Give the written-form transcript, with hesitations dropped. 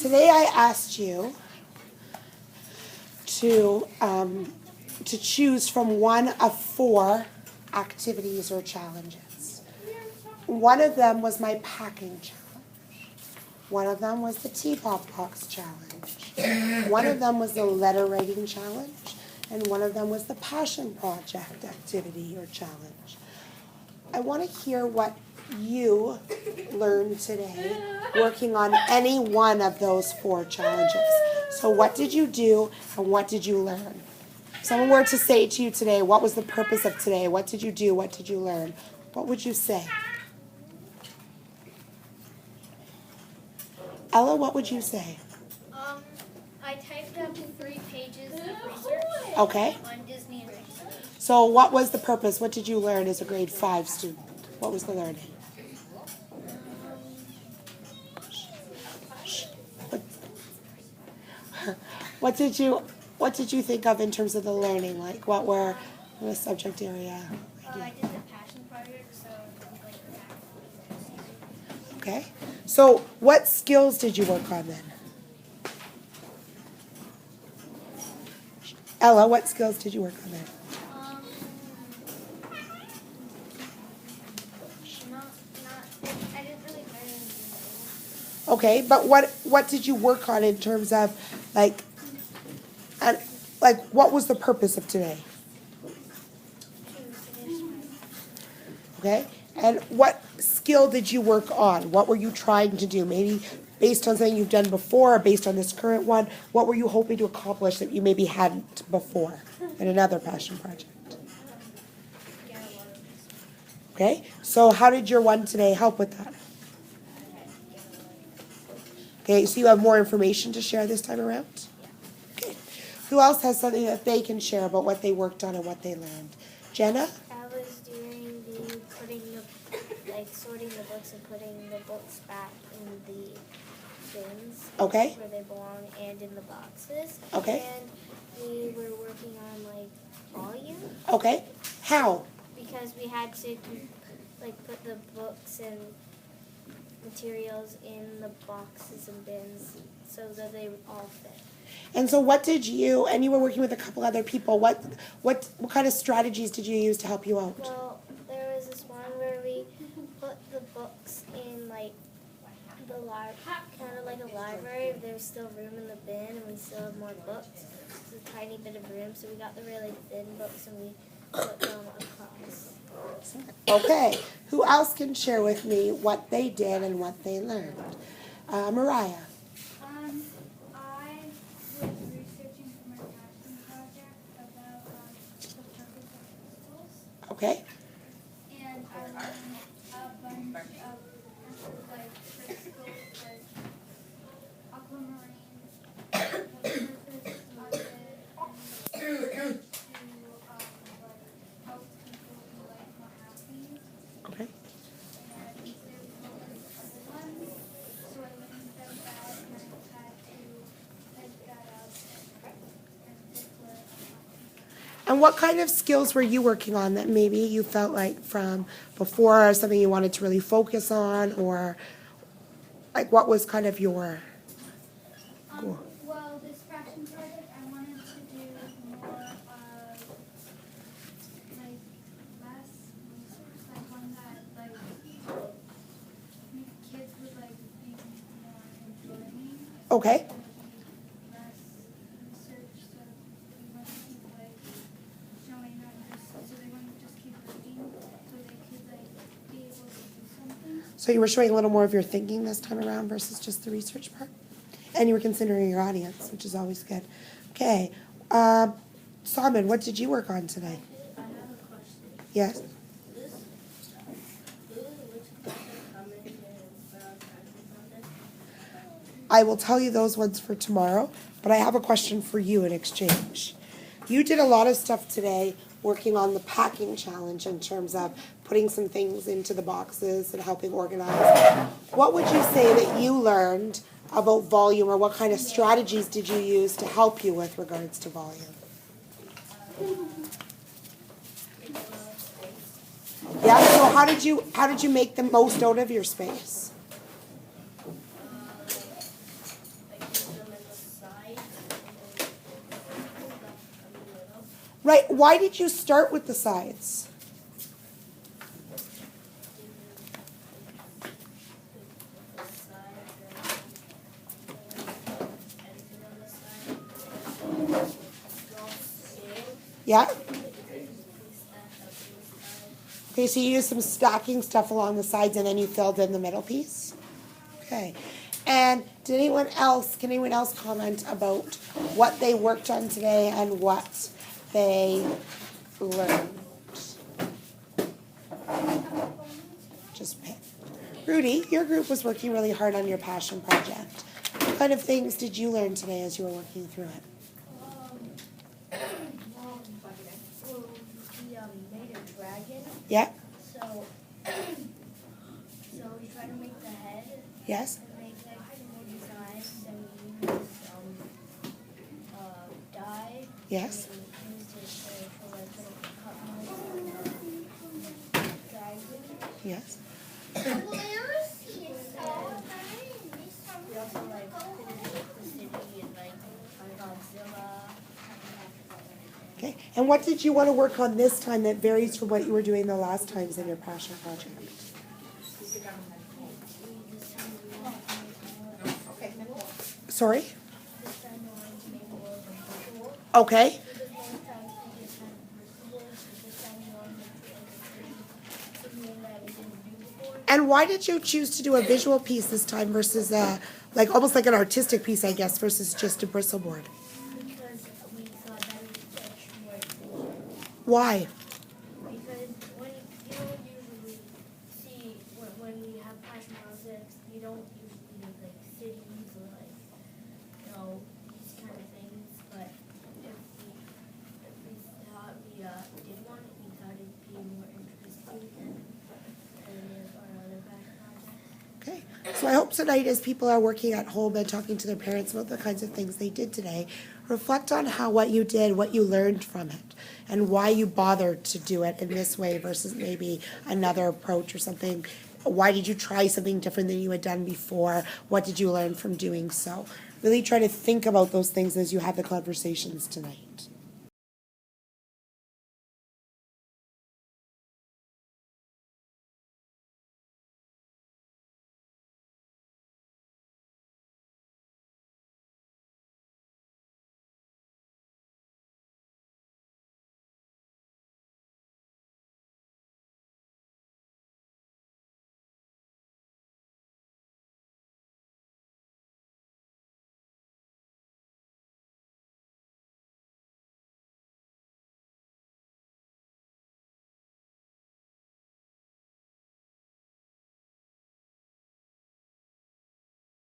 Today I asked you to choose from one of 4 activities or challenges. One of them was my packing challenge. One of them was the Teapot box challenge. One of them was the letter writing challenge. And one of them was the passion project activity or challenge. I want to hear what you learned today working on any one of those 4 challenges. So what did you do and what did you learn? If someone were to say to you today, what was the purpose of today? What did you do? What did you learn? What would you say? Ella, what would you say? I typed up 3 pages of research Okay. on Disney and Pixar. So what was the purpose? What did you learn as a grade 5 student? What was the learning? What did you think of in terms of the learning? Like what were the subject area? I did the passion project, so like Okay. So what skills did you work on then? Ella, what skills did you work on then? I didn't really learn anything. Okay, but what did you work on in terms of like what was the purpose of today? Okay? And what skill did you work on? What were you trying to do? Maybe based on something you've done before or based on this current one, what were you hoping to accomplish that you maybe hadn't before in another passion project? Okay? So how did your one today help with that? Okay, so you have more information to share this time around? Okay. Who else has something that they can share about what they worked on and what they learned? Jenna? I was doing sorting the books and putting the books back in the bins Okay. where they belong and in the boxes. Okay. And we were working on volume. Okay. How? Because we had to put the books and materials in the boxes and bins so that they all fit. And so and you were working with a couple other people, what kind of strategies did you use to help you out? Well, there was this one where we put the books in the kind of like a library. There's still room in the bin and we still have more books. It's a tiny bit of room, so we got the really thin books and we put them across. Okay. Who else can share with me what they did and what they learned? Mariah. I was researching for my passion project about the purpose of crystals, Okay. and I learned a bunch of crystals, like aquamarine, the purpose of it, and to help people be more happy. Okay. And there was other ones, so I learned about that, and I had to type that out and put And what kind of skills were you working on that maybe you felt like from before or something you wanted to really focus on, or what was kind of your goal? Well, this passion project, I wanted to do more of less research, one that kids would be more enjoying. Okay. Less research, so we want to keep showing them so they want to just keep reading, so they could be able to do something. So you were showing a little more of your thinking this time around versus just the research part? And you were considering your audience, which is always good. Okay. Salman, what did you work on today? I have a question. Yes. I will tell you those ones for tomorrow, but I have a question for you in exchange. You did a lot of stuff today working on the packing challenge in terms of putting some things into the boxes and helping organize. What would you say that you learned about volume, or what kind of strategies did you use to help you with regards to volume? Yeah, so how did you make the most out of your space? Like Right, why did you start with the sides? Yeah? Okay, so you used some stacking stuff along the sides and then you filled in the middle piece? Okay. And can anyone else comment about what they worked on today and what they learned? Just pick. Rudy, your group was working really hard on your passion project. What kind of things did you learn today as you were working through it? We made a dragon. Yeah? So we try to make the head Yes? and make like more designs, and we use dye. Yes? And we used it for like little cut marks and dragon. Yes? We also like created the city and like Godzilla. Okay. And what did you want to work on this time that varies from what you were doing the last times in your passion project? Sorry? Okay. And why did you choose to do a visual piece this time versus like almost like an artistic piece, I guess, versus just a bristle board? Because we thought that would catch more attention. Why? Because when you don't usually see when we have passion projects, you don't usually make like cities or like these kind of things. But if we thought we did one, we thought it'd be more interesting than our other passion projects. Okay. So I hope tonight, as people are working at home and talking to their parents about the kinds of things they did today, reflect on how what you did, what you learned from it, and why you bothered to do it in this way versus maybe another approach or something. Why did you try something different than you had done before? What did you learn from doing so? Really try to think about those things as you have the conversations tonight.